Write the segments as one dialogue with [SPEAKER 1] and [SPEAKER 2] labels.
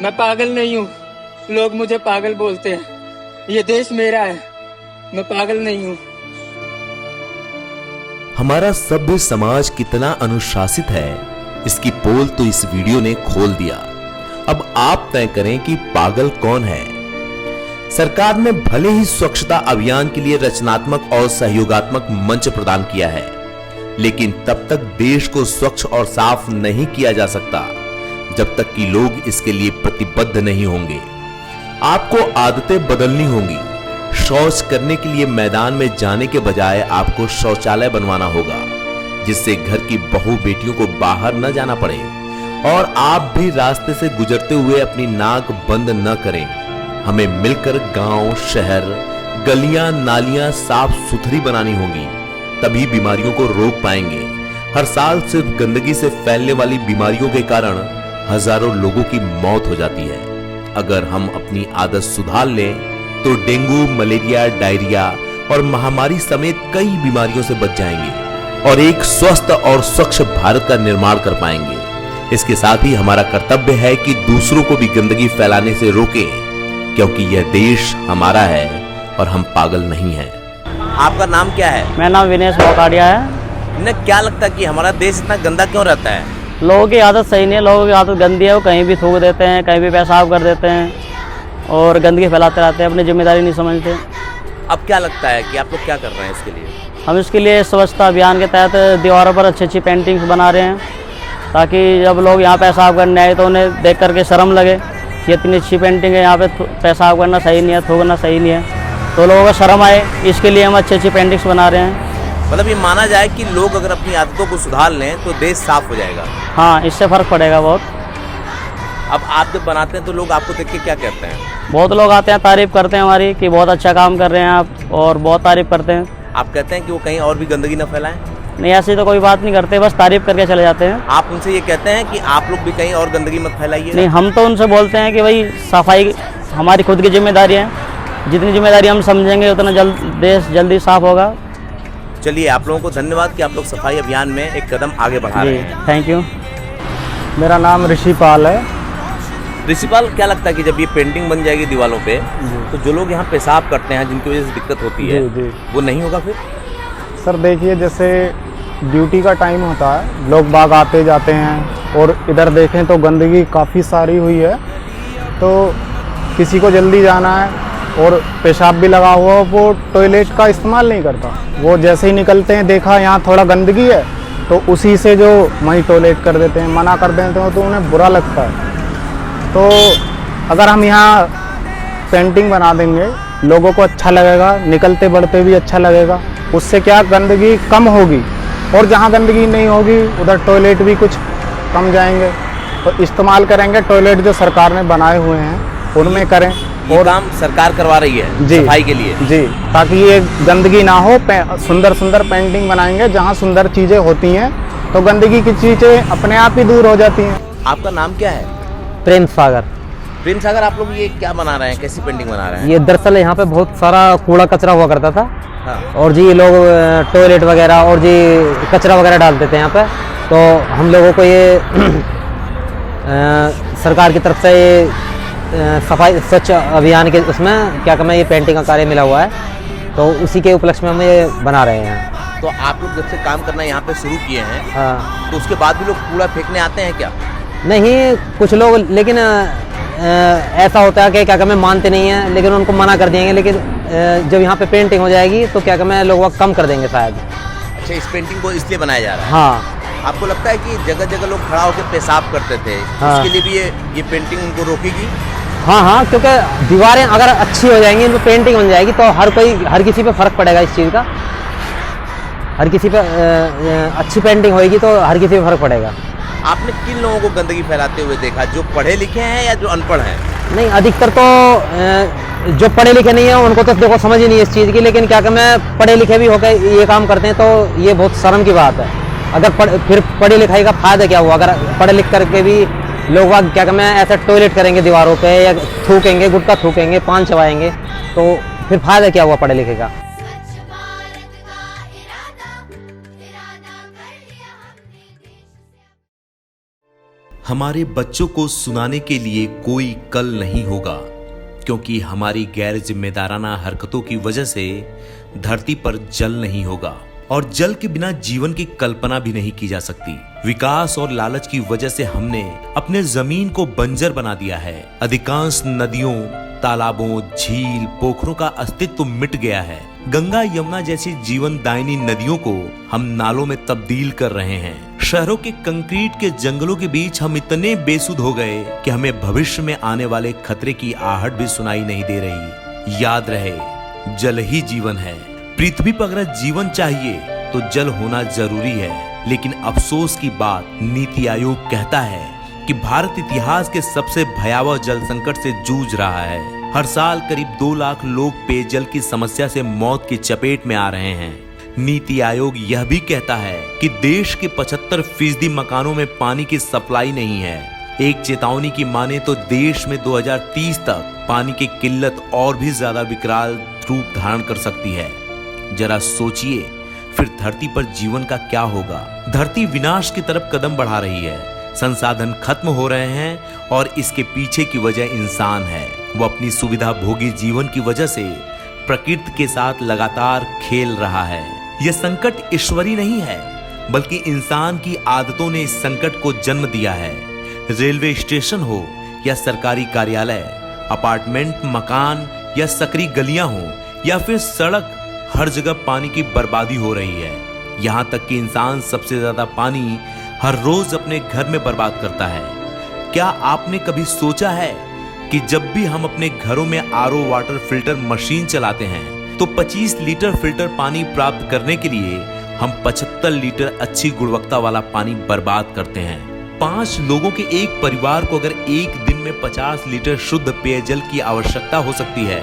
[SPEAKER 1] मैं पागल नहीं हूँ, लोग मुझे पागल बोलते हैं। ये देश मेरा है, मैं पागल नहीं हूँ।
[SPEAKER 2] हमारा सभ्य समाज कितना अनुशासित है, इसकी पोल तो इस वीडियो ने खोल दिया। अब आप तय करें कि पागल कौन है। सरकार ने भले ही स्वच्छता अभियान के लिए रचनात्मक और सहयोगात्मक मंच प्रदान किया है, लेकिन तब तक देश को स्वच्छ और साफ नहीं किया जा सकता जब तक कि लोग इसके लिए प्रतिबद्ध नहीं होंगे। आपको आदतें बदलनी होंगी। शौच करने के लिए मैदान में जाने के बजाय आपको शौचालय बनवाना होगा, जिससे घर की बहू बेटियों को बाहर न जाना पड़े। और आप भी रास्ते से गुजरते हुए अपनी नाक बंद न करें। हमें मिलकर गांव, शहर, गलियां, नालियां साफ सुथरी बनानी होंगी, तभी बीमारियों को रोक पाएंगे। हर साल सिर्फ गंदगी से फैलने वाली बीमारियों के कारण हजारों लोगों की मौत हो जाती है। अगर हम अपनी आदत सुधार लें तो डेंगू, मलेरिया, डायरिया और महामारी समेत कई बीमारियों से बच जाएंगे और एक स्वस्थ और स्वच्छ भारत का निर्माण कर पाएंगे। इसके साथ ही हमारा कर्तव्य है कि दूसरों को भी गंदगी फैलाने से रोकें, क्योंकि यह देश हमारा है और हम पागल नहीं हैं।
[SPEAKER 3] आपका नाम क्या है?
[SPEAKER 4] मेरा नाम विनेश मोकाड़िया है।
[SPEAKER 3] इन्हें क्या लगता है कि हमारा देश इतना गंदा क्यों रहता है?
[SPEAKER 4] लोगों की आदत सही नहीं है, लोगों की आदत गंदी है। वो कहीं भी थूक देते हैं, कहीं भी पेशाब कर देते हैं और गंदगी फैलाते रहते हैं, अपनी जिम्मेदारी नहीं समझते।
[SPEAKER 3] अब क्या लगता है कि आप लोग क्या कर रहे हैं इसके लिए?
[SPEAKER 4] हम इसके लिए स्वच्छता अभियान के तहत दीवारों पर अच्छी अच्छी पेंटिंग्स बना रहे हैं, ताकि जब लोग यहाँ पेशाब करने आए तो उन्हें देख करके शर्म लगे कि इतनी अच्छी पेंटिंग है, यहाँ पे पेशाब करना सही नहीं है, थूकना सही नहीं है, तो लोगों को शर्म आए। इसके लिए हम अच्छी अच्छी पेंटिंग्स बना रहे हैं।
[SPEAKER 3] मतलब ये माना जाए कि लोग अगर अपनी आदतों को सुधार लें तो देश साफ हो जाएगा।
[SPEAKER 4] हाँ, इससे फ़र्क पड़ेगा बहुत।
[SPEAKER 3] अब आप जब बनाते हैं तो लोग आपको देख के क्या कहते हैं?
[SPEAKER 4] बहुत लोग आते हैं, तारीफ़ करते हैं हमारी कि बहुत अच्छा काम कर रहे हैं आप, और बहुत तारीफ़ करते हैं।
[SPEAKER 3] आप कहते हैं कि वो कहीं और भी गंदगी न फैलाएं?
[SPEAKER 4] नहीं, ऐसी तो कोई बात नहीं करते, बस तारीफ़ करके चले जाते हैं।
[SPEAKER 3] आप उनसे ये कहते हैं कि आप लोग भी कहीं और गंदगी मत फैलाइए?
[SPEAKER 4] नहीं, हम तो उनसे बोलते हैं कि भाई सफाई हमारी खुद की जिम्मेदारी है, जितनी जिम्मेदारी हम समझेंगे उतना देश जल्दी साफ होगा।
[SPEAKER 3] चलिए, आप लोगों को धन्यवाद कि आप लोग सफाई अभियान में एक कदम आगे बढ़ा रहे हैं।
[SPEAKER 4] Thank you.
[SPEAKER 5] मेरा नाम ऋषिपाल है।
[SPEAKER 3] ऋषिपाल, क्या लगता है कि जब ये पेंटिंग बन जाएगी दीवारों पे तो जो लोग यहाँ पेशाब करते हैं, जिनकी वजह से दिक्कत होती है, वो नहीं होगा फिर?
[SPEAKER 5] सर देखिए, जैसे ड्यूटी का टाइम होता है, लोग बाग आते जाते हैं और इधर देखें तो गंदगी काफ़ी सारी हुई है, तो किसी को जल्दी जाना है और पेशाब भी लगा हुआ, वो टॉयलेट का इस्तेमाल नहीं करता। वो जैसे ही निकलते हैं, देखा यहाँ थोड़ा गंदगी है, तो उसी से जो वहीं टॉयलेट कर देते हैं, मना कर देते हैं, तो उन्हें बुरा लगता है। तो अगर हम यहाँ पेंटिंग बना देंगे, लोगों को अच्छा लगेगा, निकलते बढ़ते भी अच्छा लगेगा, उससे क्या गंदगी कम होगी। और जहाँ गंदगी नहीं होगी उधर टॉयलेट भी कुछ कम जाएंगे। तो इस्तेमाल करेंगे टॉयलेट जो सरकार ने बनाए हुए हैं उनमें करें।
[SPEAKER 3] और काम सरकार करवा रही है
[SPEAKER 5] जी,
[SPEAKER 3] सफाई के लिए
[SPEAKER 5] जी, ताकि ये गंदगी ना हो। सुंदर सुंदर पेंटिंग बनाएंगे, जहाँ सुंदर चीज़ें होती हैं तो गंदगी की चीज़ें अपने आप ही दूर हो जाती हैं।
[SPEAKER 3] आपका नाम क्या है?
[SPEAKER 4] प्रेम सागर।
[SPEAKER 3] प्रेम सागर, आप लोग ये क्या बना रहे हैं, कैसी पेंटिंग बना रहे हैं?
[SPEAKER 4] ये दरअसल यहाँ पे बहुत सारा कूड़ा कचरा हुआ करता था।
[SPEAKER 3] हाँ।
[SPEAKER 4] और जी लोग टॉयलेट वगैरह और जी कचरा वगैरह डाल देते हैं यहाँ पे, तो हम लोगों को ये सरकार की तरफ से ये सफाई स्वच्छ अभियान के उसमें क्या कहते हैं, ये पेंटिंग का कार्य मिला हुआ है, तो उसी के उपलक्ष्य में हम ये बना रहे हैं।
[SPEAKER 3] तो आप लोग जब से काम करना यहाँ पे शुरू किए हैं,
[SPEAKER 4] हाँ।
[SPEAKER 3] तो उसके बाद भी लोग कूड़ा फेंकने आते हैं क्या?
[SPEAKER 4] नहीं, कुछ लोग, लेकिन ऐसा होता है कि क्या कहते हैं मानते नहीं हैं, लेकिन उनको मना कर देंगे। लेकिन जब यहाँ पे पेंटिंग हो जाएगी तो क्या कहते हैं लोग वक्त कम कर देंगे शायद।
[SPEAKER 3] अच्छा, इस पेंटिंग को इसलिए बनाया जा रहा है?
[SPEAKER 4] हाँ।
[SPEAKER 3] आपको लगता है कि जगह जगह लोग खड़ा होकर पेशाब करते थे,
[SPEAKER 4] हाँ।
[SPEAKER 3] उसके लिए भी ये पेंटिंग उनको रोकेगी?
[SPEAKER 4] हाँ हाँ, क्योंकि दीवारें अगर अच्छी हो जाएंगी, इन पर पेंटिंग बन जाएगी, तो हर किसी पे फ़र्क पड़ेगा इस चीज़ का। हर किसी पे अच्छी पेंटिंग होएगी तो हर किसी पे फ़र्क पड़ेगा।
[SPEAKER 3] आपने किन लोगों को गंदगी फैलाते हुए देखा, जो पढ़े लिखे हैं या जो अनपढ़ हैं?
[SPEAKER 4] नहीं, अधिकतर तो जो पढ़े लिखे नहीं हैं उनको तो देखो समझ ही नहीं इस चीज़ की, लेकिन क्या कहते हैं पढ़े लिखे भी होकर ये काम करते हैं, तो ये बहुत शर्म की बात है। अगर फिर पढ़ी लिखाई का फ़ायदा क्या हुआ? अगर पढ़े लिख करके भी लोग क्या कहते हैं ऐसे टॉयलेट करेंगे दीवारों पे, या थूकेंगे, गुटखा थूकेंगे, पान चबाएंगे, तो फिर फ़ायदा क्या हुआ पढ़े लिखे का?
[SPEAKER 2] हमारे बच्चों को सुनाने के लिए कोई कल नहीं होगा, क्योंकि हमारी गैर जिम्मेदाराना हरकतों की वजह से धरती पर जल नहीं होगा और जल के बिना जीवन की कल्पना भी नहीं की जा सकती। विकास और लालच की वजह से हमने अपने जमीन को बंजर बना दिया है। अधिकांश नदियों, तालाबों, झील, पोखरों का अस्तित्व मिट गया है। गंगा, यमुना जैसी जीवनदायिनी नदियों को हम नालों में तब्दील कर रहे हैं। शहरों के कंक्रीट के जंगलों के बीच हम इतने बेसुध हो गए कि हमें भविष्य में आने वाले खतरे की आहट भी सुनाई नहीं दे रही। याद रहे, जल ही जीवन है। पृथ्वी पर अगर जीवन चाहिए तो जल होना जरूरी है। लेकिन अफसोस की बात, नीति आयोग कहता है कि भारत इतिहास के सबसे भयावह जल संकट से जूझ रहा है। हर साल करीब 2 लाख लोग पेयजल की समस्या से मौत की चपेट में आ रहे हैं। नीति आयोग यह भी कहता है कि देश के 75% मकानों में पानी की सप्लाई नहीं है। एक चेतावनी की माने तो देश में 2030 तक पानी की किल्लत और भी ज्यादा विकराल रूप धारण कर सकती है। जरा सोचिए, फिर धरती पर जीवन का क्या होगा। धरती विनाश की तरफ कदम बढ़ा रही है। संसाधन खत्म हो रहे हैं और इसके पीछे की वजह इंसान है। वो अपनी सुविधा भोगी जीवन की वजह से प्रकृति के साथ लगातार खेल रहा है। यह संकट ईश्वरी नहीं है, बल्कि इंसान की आदतों ने इस संकट को जन्म दिया है। रेलवे स्टेशन हो या सरकारी कार्यालय, अपार्टमेंट, मकान या सकरी गलियां हो या फिर सड़क, हर जगह पानी की बर्बादी हो रही है। यहाँ तक कि इंसान सबसे ज्यादा पानी हर रोज अपने घर में बर्बाद करता है। क्या आपने कभी सोचा है कि जब भी हम अपने घरों में आरओ वाटर फिल्टर मशीन चलाते हैं तो 25 लीटर फिल्टर पानी प्राप्त करने के लिए हम 75 लीटर अच्छी गुणवत्ता वाला पानी बर्बाद करते हैं। 5 लोगों के एक परिवार को अगर एक दिन में 50 लीटर शुद्ध पेयजल की आवश्यकता हो सकती है,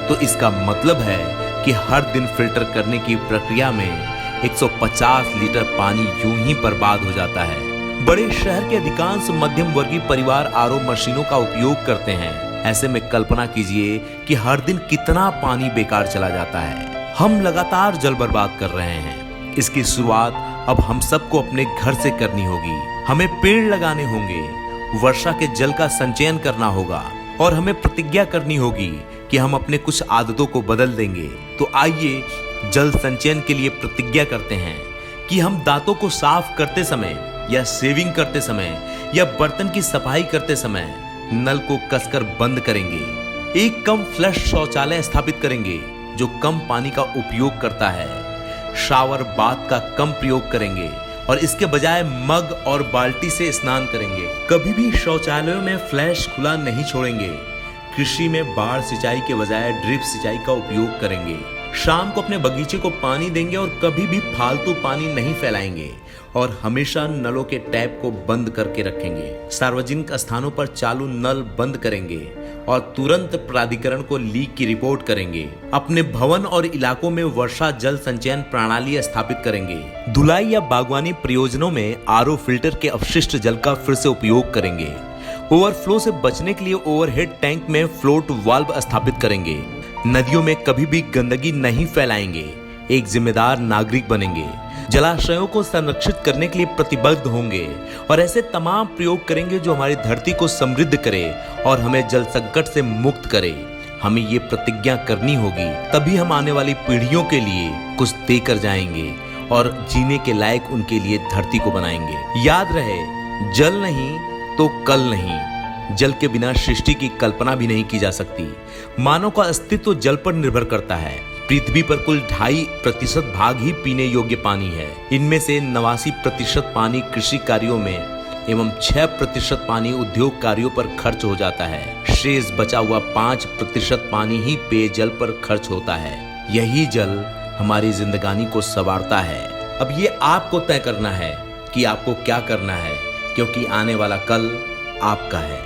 [SPEAKER 2] तो इसका मतलब है कि हर दिन फिल्टर करने की प्रक्रिया में 150 लीटर पानी यूं ही बर्बाद हो जाता है। बड़े शहर के अधिकांश मध्यम वर्गीय परिवार आरओ मशीनों का उपयोग करते हैं। ऐसे में कल्पना कीजिए कि हर दिन कितना पानी बेकार चला जाता है। हम लगातार जल बर्बाद कर रहे हैं। इसकी शुरुआत अब हम सबको अपने घर से करनी होगी। हमें पेड़ लगाने होंगे, वर्षा के जल का संचयन करना होगा और हमें प्रतिज्ञा करनी होगी कि हम अपने कुछ आदतों को बदल देंगे। तो आइए जल संचयन के लिए प्रतिज्ञा करते हैं कि हम दांतों को साफ करते समय या शेविंग करते समय या बर्तन की सफाई करते समय नल को कसकर बंद करेंगे। एक कम फ्लश शौचालय स्थापित करेंगे जो कम पानी का उपयोग करता है। शावर बाथ का कम प्रयोग करेंगे और इसके बजाय मग और बाल्टी से स्नान करेंगे। कभी भी शौचालयों में फ्लैश खुला नहीं छोड़ेंगे। कृषि में बाढ़ सिंचाई के बजाय ड्रिप सिंचाई का उपयोग करेंगे। शाम को अपने बगीचे को पानी देंगे और कभी भी फालतू पानी नहीं फैलाएंगे और हमेशा नलों के टैप को बंद करके रखेंगे। सार्वजनिक स्थानों पर चालू नल बंद करेंगे और तुरंत प्राधिकरण को लीक की रिपोर्ट करेंगे। अपने भवन और इलाकों में वर्षा जल संचयन प्रणाली स्थापित करेंगे। धुलाई या बागवानी प्रयोजनों में आरओ फिल्टर के अपशिष्ट जल का फिर से उपयोग करेंगे। ओवरफ्लो से बचने के लिए ओवरहेड टैंक में फ्लोट वाल्व स्थापित करेंगे। नदियों में कभी भी गंदगी नहीं फैलाएंगे। एक जिम्मेदार नागरिक बनेंगे। जलाशयों को संरक्षित करने के लिए प्रतिबद्ध होंगे और ऐसे तमाम प्रयोग करेंगे जो हमारी धरती को समृद्ध करे और हमें जल संकट से मुक्त करे। हमें ये प्रतिज्ञा करनी होगी, तभी हम आने वाली पीढ़ियों के लिए कुछ देकर जाएंगे और जीने के लायक उनके लिए धरती को बनाएंगे। याद रहे, जल नहीं तो कल नहीं। जल के बिना सृष्टि की कल्पना भी नहीं की जा सकती। मानव का अस्तित्व जल पर निर्भर करता है। पृथ्वी पर कुल 2.5% भाग ही पीने योग्य पानी है। इनमें से 89% पानी कृषि कार्यों में एवं 6% पानी उद्योग कार्यों पर खर्च हो जाता है। शेष बचा हुआ 5% पानी ही पेयजल पर खर्च होता है। यही जल हमारी जिंदगानी को संवारता है। अब ये आपको तय करना है कि आपको क्या करना है, क्योंकि आने वाला कल आपका है।